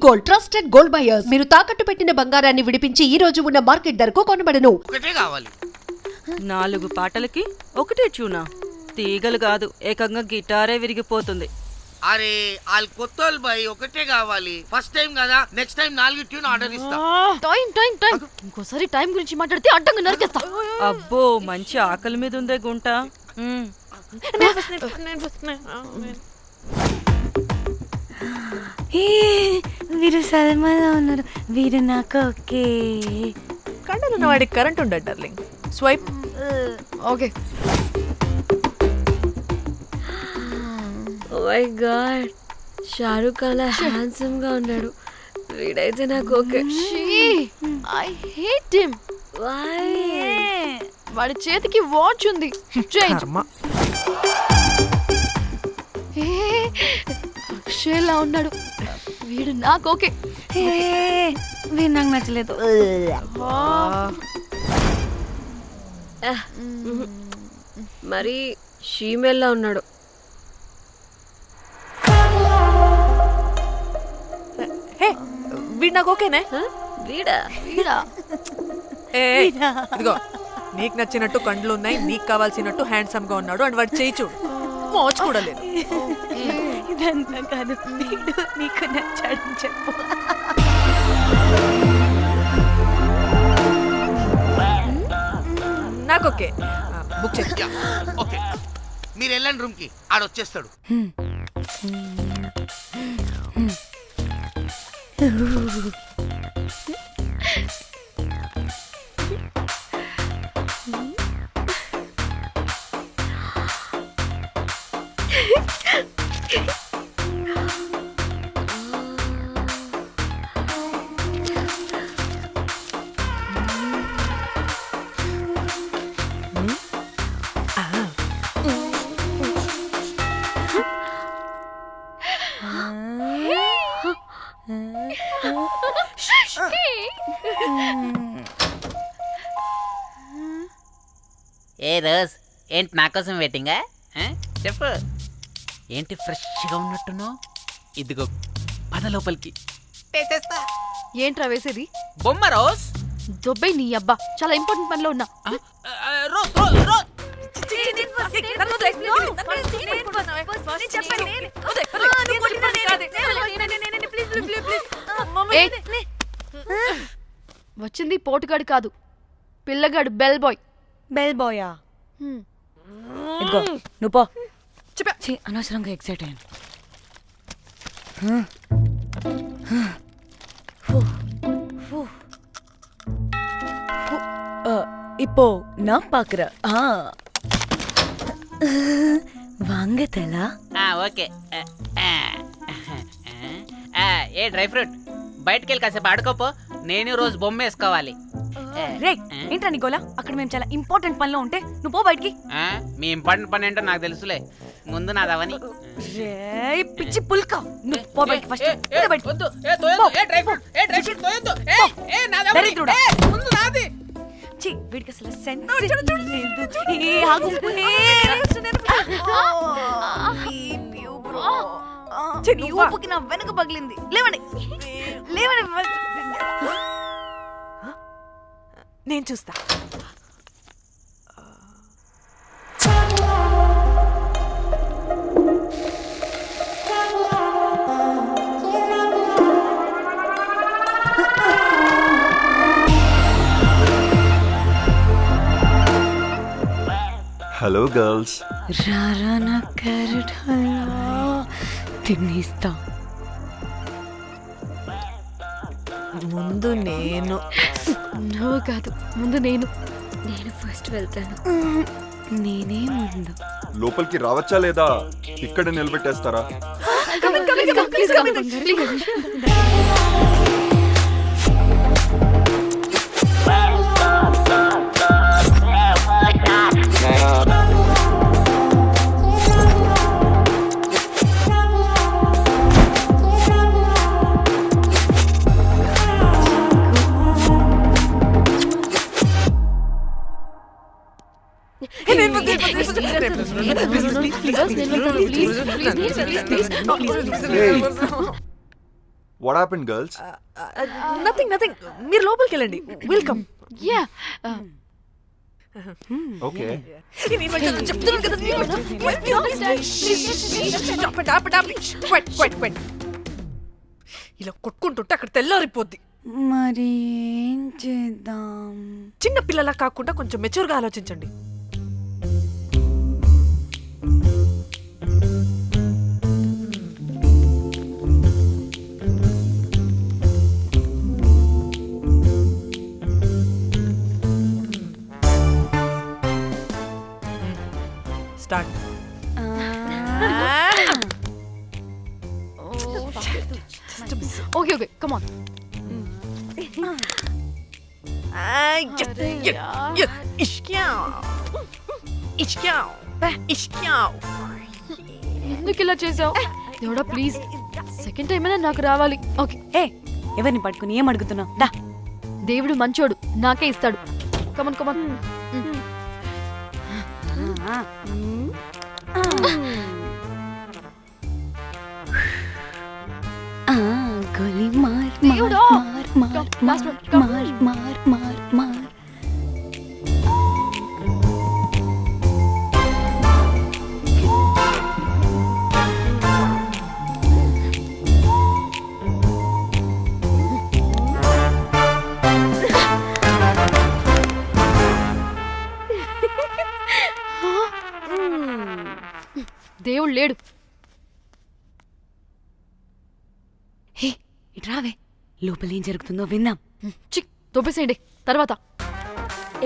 Gold, trusted gold buyers. మీరు తాకట్టు పెట్టిన బంగారాన్ని విడిపించి ఈ రోజు ఉన్న మార్కెట్ ధరకు కొనబడను. ఒకటే కావాలి. 4 పాటలకి ఒకటే ట్యూనా? తీగలు కాదు, ఏకంగా గిటారే విరిగిపోతుంది. అరే వాళ్ళు కొత్త వాళ్ళు బాయ్, ఒకటే కావాలి. ఫస్ట్ టైం కదా, నెక్స్ట్ టైం 4 ట్యూన్ ఆర్డర్ ఇస్తా. టైం ఇంకోసారి టైం గురించి మాట్లాడితే అడ్డంగా నరికేస్తా. అబ్బో, మంచి ఆకలి మీద ఉందే గుంట. వీరు సల్మాలో ఉన్నారు. వీరు నాకు ఓకే. కండలున్న వాడికి కరెంట్ ఉండదు darling. Swipe. Okay. Oh my god, Shahrukh అలా హ్యాండ్సమ్ గా ఉన్నాడు. వీడైతే నాకు okay. I hate him. Why? వాడి చేతికి వాచ్ ఉంది. చేంజ్. అక్షయ్లా ఉన్నాడు. వీడు నాకు ఓకే. వీడు నాకు నచ్చలేదు. మరి షీమేల్లా ఉన్నాడు. హే, వీడు నాకు ఓకేనే. వీడా? ఇదిగో, నీకు నచ్చినట్టు కండ్లు ఉన్నాయి, నీకు కావాల్సినట్టు హ్యాండ్సమ్ గా ఉన్నాడు. అండ్ వాడు చేయి చూడు, మోచు కూడా లేదు. ఇదంతా కాదు, వీడు నీకు నచ్చాడని చెప్పు. నాకు ఓకే. బుక్ చేసి ఓకే, మీరు వెళ్ళండి రూమ్ కి, ఆడొచ్చేస్తాడు. ఏ రోజ్, ఏంటి నా కోసం వెయిటింగా? చెప్పు, ఏంటి ఫ్రెష్గా ఉన్నట్టున్నావు? ఇదిగో పద లోపలికి వేసేస్తా. ఏంట్రా వేసేది? బొమ్మ రోజ్. దొబ్బై నీ అబ్బా, చాలా ఇంపార్టెంట్ పనిలో ఉన్నా. Rose rose rose. వచ్చింది పోటుగాడు కాదు, పిల్లగాడు. Bell boy. బెల్ బాయా? ఇదిగో నువ్వు పో. అనవసరంగా ఎక్సైట్ అయ్యాను. இப்போ நான் பாக்குறேன். வாங்கதலா? ఓకే. ఏ డ్రై ఫ్రూట్, బయటకు వెళ్ళి కాసేపు ఆడుకోపో. నేను రోజు బొమ్మ వేసుకోవాలి. రే, ఏంట్రా నికోలా? అక్కడ మేము చాలా ఇంపార్టెంట్ పనిలో ఉంటే నువ్వు పో బయటికి. మీ ఇంపార్టెంట్ పని ఏంటో నాకు తెలుసులే, ముందు నాదవని. రే పిచ్చి పుల్క, నువ్వు పో బయటికి ఫస్ట్. వీడికి అసలు సెన్స్ లేదు. ఆగు. నీ ఊపుకి నా వెనక పగిలింది. లేవండి లేవండి. నేను చూస్తా. Hello girls. రారా నా క్యారెట్ హల్వా తినేస్తా. ముందు నేను. నువ్వు కాదు, ముందు నేను. నేను ఫస్ట్ వెళ్తాను. నేనే ముందు. లోపలికి రావచ్చా లేదా ఇక్కడ నిలబెట్టేస్తారా? What happened girls? Nothing nothing, మీరు లోపలికి వెళ్ళండి. వెల్కమ్. Yeah okay. చెప్తున్నాను కదా. ఇలా కొట్టుకుంటుంటే అక్కడ తెల్లారిపోద్ది. మరి ఏం చేద్దాం? చిన్న పిల్లలా కాకుండా కొంచెం మెచ్యూర్గా ఆలోచించండి. Start. Okay okay come on. ఎందుకు ఇలా చేసావు దేవుడా? ప్లీజ్ సెకండ్ టైం అయినా నాకు రావాలి. ఓకే. ఏ ఎవరిని పట్టుకుని ఏం అడుగుతున్నావు? దా. దేవుడు మంచోడు, నాకే ఇస్తాడు. Come on come on. గోలీ మార్ దేవుడా! మార్ Last one, come. మార్ మార్ మార్ మార్. దేవుడు లేడు. హే ఇటు రావే, లోపల ఏం జరుగుతుందో విందాం. చిక్ తోపేసేయండి తర్వాత.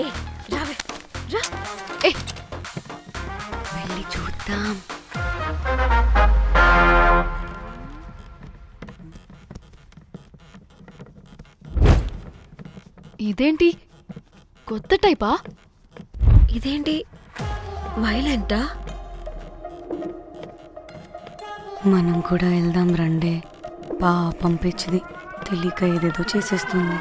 ఏ రావే రా. ఏ వెళ్ళి చూద్దాం. ఇదేంటి కొత్త టైపా? ఇదేంటి వైలెంటా? మనం కూడా వెళ్దాం రండే. పాపం పిచ్చిది, తెలియక ఏదేదో చేసేస్తుంది.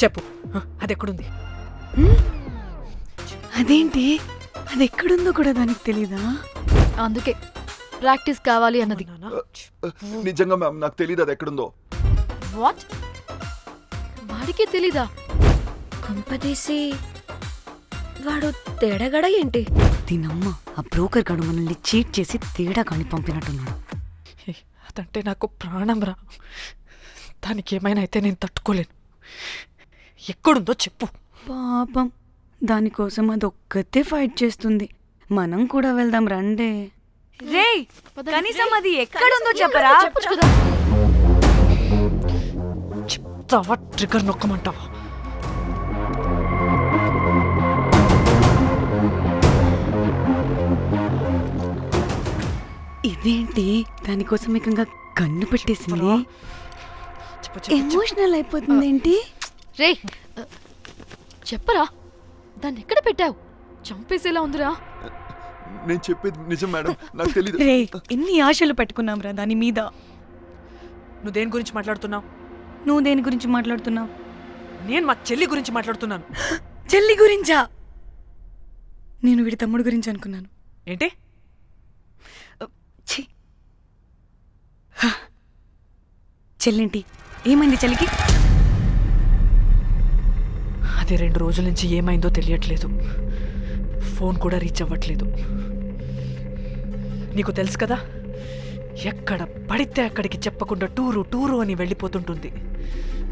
చెప్పు, అది ఎక్కడుంది? అదేంటి, అది ఎక్కడుందో కూడా దానికి తెలీదా? అందుకే ప్రాక్టీస్ కావాలి అన్నది. నిజంగా మ్యామ్ నాకు తెలియదు అది ఎక్కడుందో. వాట్? వాడికి తెలీదా? కొంపదీసి వాడు తేడగడ ఏంటి? దీనమ్మ, ఆ బ్రోకర్ గడు మనల్ని చీట్ చేసి తేడా కాని పంపినట్టున్నాడు. అదంటే నాకు ప్రాణం రా. దానికి ఏమైనా అయితే నేను తట్టుకోలేను. ఎక్కడుందో చెప్పు. పాపం, దానికోసం అది ఒక్కతే ఫైట్ చేస్తుంది. మనం కూడా వెళ్దాం రండే. రేయ్, కనీసం అది ఎక్కడుందో చెప్పరా? చెప్పొచ్చు కదా. చెప్తావా? ట్రిగర్ నొక్కమంటావా? ఇదేంటి, దానికోసం ఏకంగా కన్ను పెట్టేసింది. చెప్పు, చెప్పు, ఎమోషనల్ అయిపోతుంది ఏంటి? రే చెప్పరా, దాన్ని ఎక్కడ పెట్టావు? చంపేసేలా ఉందిరా. నేను చెప్పేది నిజం మేడం, నాకు తెలియదు. రే, ఎన్ని ఆశలు పెట్టుకున్నాం రా దాని మీద. నువ్వు దేని గురించి మాట్లాడుతున్నావు? నువ్వు దేని గురించి మాట్లాడుతున్నావు? నేను మా చెల్లి గురించి మాట్లాడుతున్నాను. చెల్లి గురించా? నేను వీడి తమ్ముడు గురించి అనుకున్నాను. ఏంటి? ఛీ. హ. చెల్లింటి ఏమైంది చెల్లికి? అది 2 రోజుల నుంచి ఏమైందో తెలియట్లేదు. ఫోన్ కూడా రీచ్ అవ్వట్లేదు. నీకు తెలుసు కదా, ఎక్కడ పడితే అక్కడికి చెప్పకుండా టూరు టూరు అని వెళ్ళిపోతుంటుంది.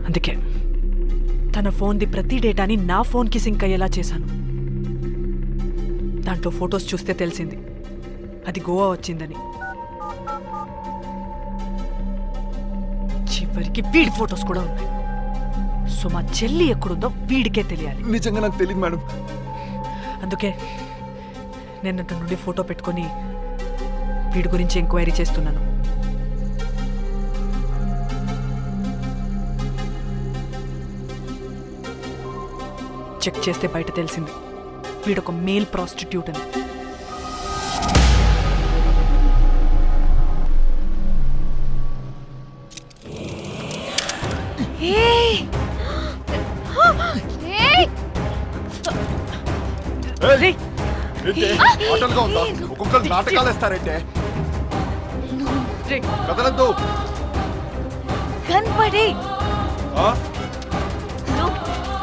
అందుకే తన ఫోన్ది ప్రతి డేటాని నా ఫోన్కి సింక్ అయ్యేలా చేశాను. దాంట్లో ఫొటోస్ చూస్తే తెలిసింది అది గోవా వచ్చిందని. చివరికి వీడి ఫొటోస్ కూడా ఉన్నాయి. సో మా చెల్లి ఎక్కడుందో వీడికే తెలియాలి. నిజంగా నాకు తెలియదు మేడం. అందుకే నేను అటు నుండి ఫోటో పెట్టుకొని వీడి గురించి ఎంక్వైరీ చేస్తున్నాను. చెక్ చేస్తే బయట తెలిసింది వీడొక మేల్ ప్రాస్టిట్యూట్ అని. ఏంటే ఆటలుగా ఉందా? ఒక్కొక్కరు నాటకాలు వేస్తారంటే కదలద్దు. కనపడే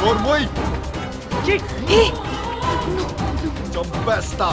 నోర్మోయ్ చంపేస్తా.